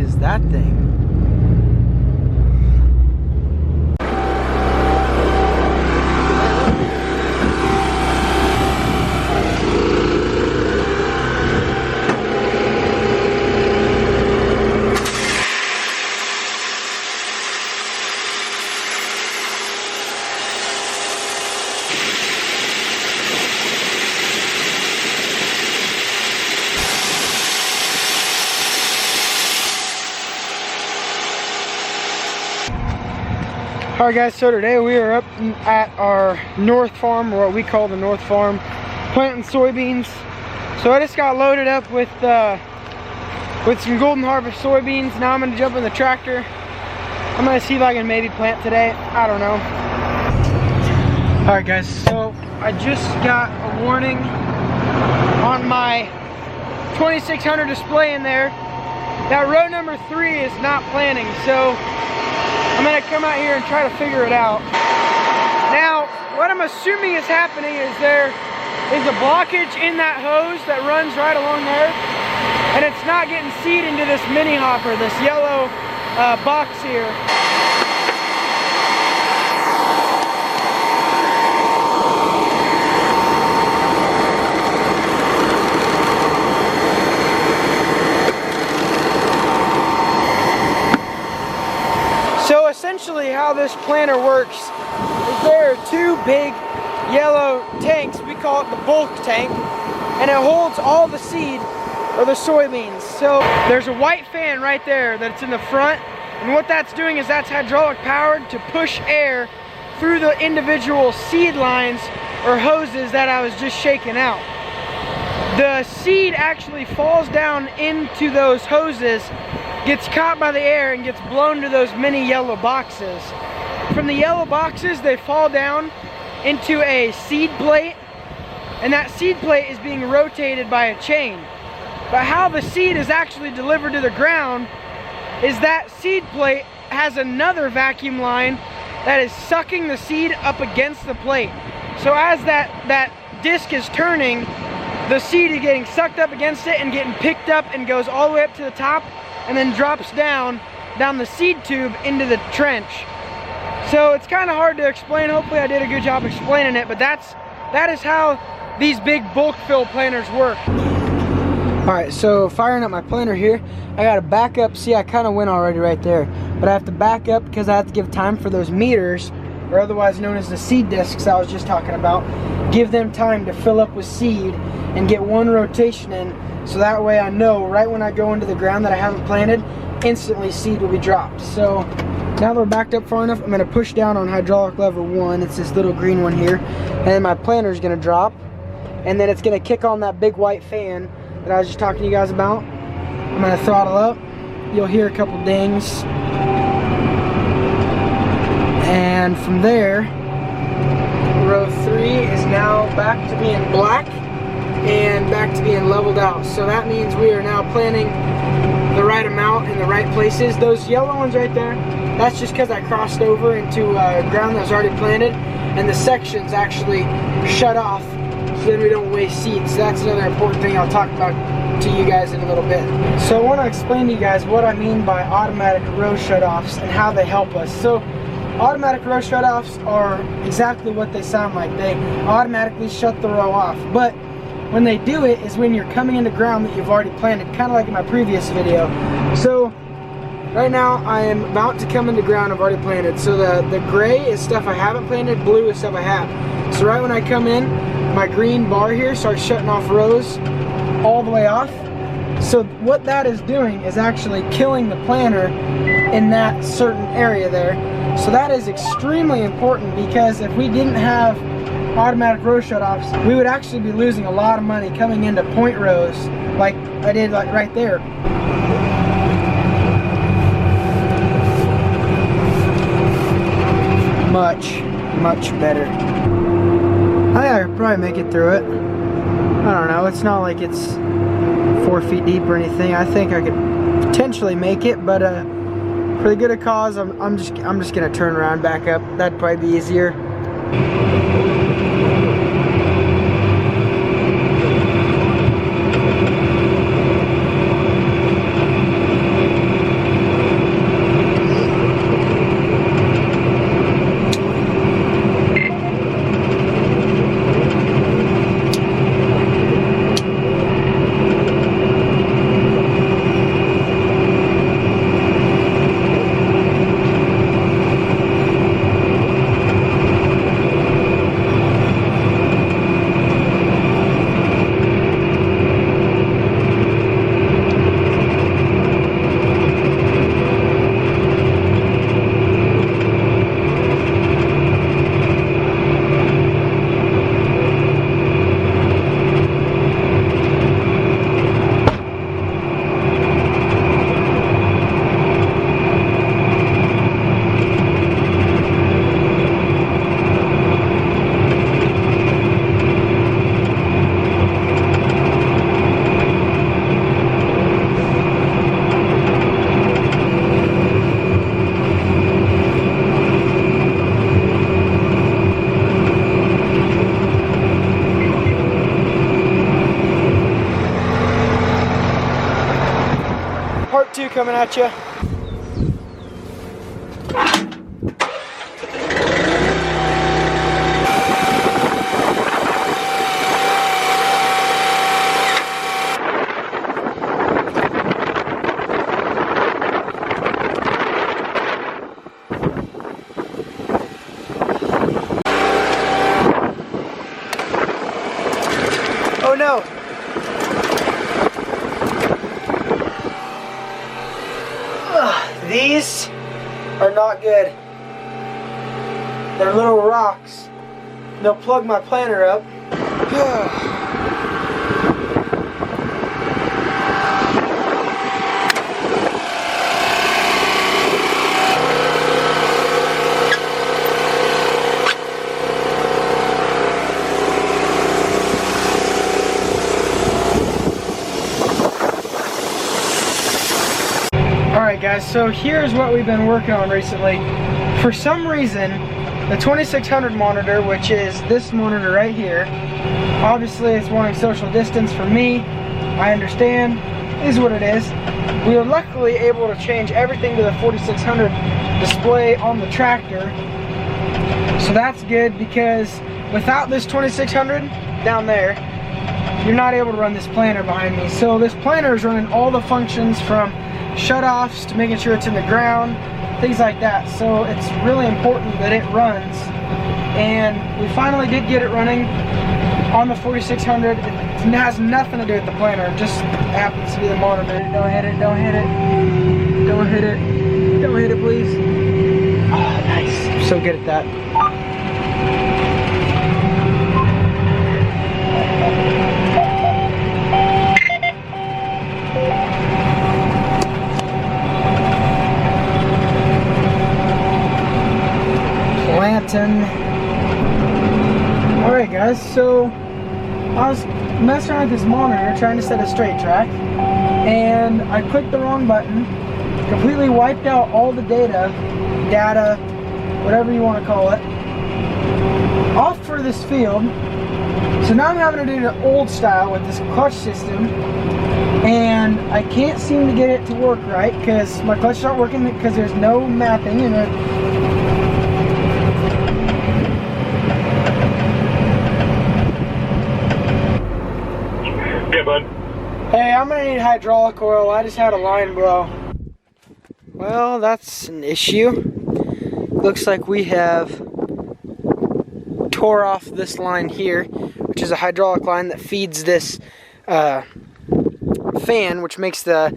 is that thing? Alright guys, so today we are up at our north farm, or what we call the north farm, planting soybeans. So I just got loaded up with some Golden Harvest soybeans. Now I'm going to jump in the tractor. I'm going to see if I can maybe plant today. I don't know. Alright guys, so I just got a warning on my 2600 display in there that row number 3 is not planting. So I'm gonna come out here and try to figure it out. Now, what I'm assuming is happening is there is a blockage in that hose that runs right along there, and it's not getting seed into this mini hopper, this yellow box here. So essentially how this planter works is there are two big yellow tanks. We call it the bulk tank, and it holds all the seed or the soybeans. So there's a white fan right there that's in the front, and what that's doing is that's hydraulic powered to push air through the individual seed lines or hoses that I was just shaking out. The seed actually falls down into those hoses, gets caught by the air, and gets blown to those mini yellow boxes. From the yellow boxes, they fall down into a seed plate, and that seed plate is being rotated by a chain. But how the seed is actually delivered to the ground is that seed plate has another vacuum line that is sucking the seed up against the plate. So as that disc is turning, the seed is getting sucked up against it and getting picked up and goes all the way up to the top, and then drops down the seed tube into the trench. So it's kind of hard to explain. Hopefully I did a good job explaining it, but that is how these big bulk fill planters work. Alright, so firing up my planter here, I gotta back up. See, I kind of went already right there, but I have to back up because I have to give time for those meters, or otherwise known as the seed discs I was just talking about, give them time to fill up with seed and get one rotation in. So that way I know right when I go into the ground that I haven't planted, instantly seed will be dropped. So now that we're backed up far enough, I'm going to push down on hydraulic lever 1. It's this little green one here. And then my planter is going to drop. And then it's going to kick on that big white fan that I was just talking to you guys about. I'm going to throttle up. You'll hear a couple dings. And from there, row 3 is now back to being black and back to being leveled out. So that means we are now planting the right amount in the right places. Those yellow ones right there, that's just because I crossed over into ground that was already planted, and the sections actually shut off so then we don't waste seed. So that's another important thing I'll talk about to you guys in a little bit. So I want to explain to you guys what I mean by automatic row shutoffs and how they help us. So automatic row shutoffs are exactly what they sound like. They automatically shut the row off. But when they do it is when you're coming into ground that you've already planted, kind of like in my previous video. So right now I am about to come into ground I've already planted. So the gray is stuff I haven't planted, blue is stuff I have. So right when I come in, my green bar here starts shutting off rows all the way off. So what that is doing is actually killing the planter in that certain area there. So that is extremely important, because if we didn't have automatic row shutoffs, we would actually be losing a lot of money coming into point rows like I did like right there. Much better. I think I could probably make it through it. I don't know, it's not like it's 4 feet deep or anything. I think I could potentially make it, but for the good of cause, I'm just gonna turn around, back up. That'd probably be easier. part 2 coming at you. Oh no! Ugh, these are not good. They're little rocks. They'll plug my planter up. Alright guys, so here's what we've been working on recently. For some reason, the 2600 monitor, which is this monitor right here, obviously it's wanting social distance from me, I understand, is what it is. We were luckily able to change everything to the 4600 display on the tractor. So that's good, because without this 2600 down there, you're not able to run this planter behind me. So this planter is running all the functions from shutoffs to making sure it's in the ground, things like that. So it's really important that it runs, and we finally did get it running on the 4600. It has nothing to do with the planter, it just happens to be the monitor. Don't hit it, don't hit it, don't hit it, don't hit it please. Oh, nice, I'm so good at that. Alright guys, so I was messing around with this monitor trying to set a straight track, and I clicked the wrong button, completely wiped out all the data, whatever you want to call it, off for this field. So now I'm having to do the old style with this clutch system, and I can't seem to get it to work right because my clutch is not working because there's no mapping in it. Hey, I'm gonna need hydraulic oil. I just had a line blow. Well, that's an issue. Looks like we have tore off this line here, which is a hydraulic line that feeds this fan, which makes the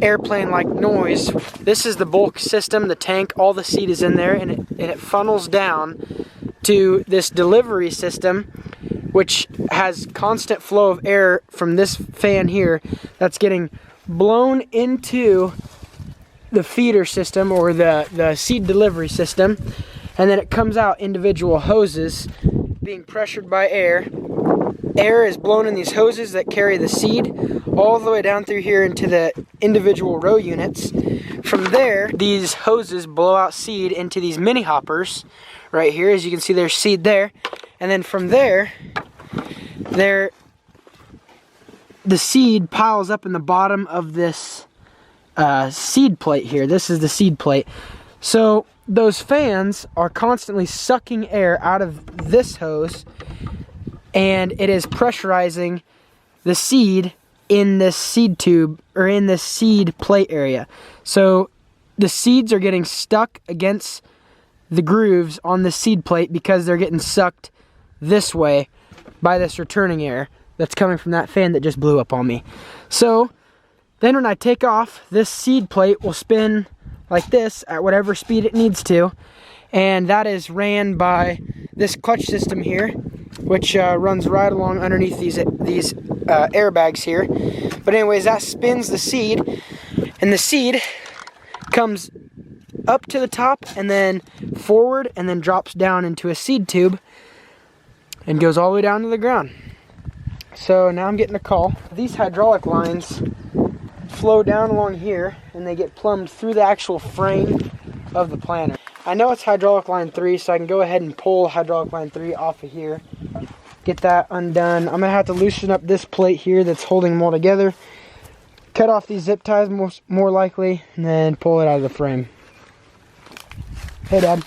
airplane-like noise. This is the bulk system, the tank. All the seed is in there, and it funnels down to this delivery system, which has constant flow of air from this fan here that's getting blown into the feeder system, or the seed delivery system, and then it comes out individual hoses being pressured by air. Air is blown in these hoses that carry the seed all the way down through here into the individual row units. From there, these hoses blow out seed into these mini hoppers right here. As you can see, there's seed there, and then from there, the seed piles up in the bottom of this seed plate here. This is the seed plate. So those fans are constantly sucking air out of this hose, and it is pressurizing the seed in this seed tube, or in this seed plate area. So the seeds are getting stuck against the grooves on the seed plate because they're getting sucked this way by this returning air that's coming from that fan that just blew up on me. So then when I take off, this seed plate will spin like this at whatever speed it needs to, and that is ran by this clutch system here, which runs right along underneath these airbags here. But anyways, that spins the seed, and the seed comes up to the top and then forward and then drops down into a seed tube and goes all the way down to the ground. So now I'm getting a call. These hydraulic lines flow down along here, and they get plumbed through the actual frame of the planter. I know it's hydraulic line 3, so I can go ahead and pull hydraulic line 3 off of here, get that undone. I'm gonna have to loosen up this plate here that's holding them all together, cut off these zip ties more likely, and then pull it out of the frame. Hey, Dad.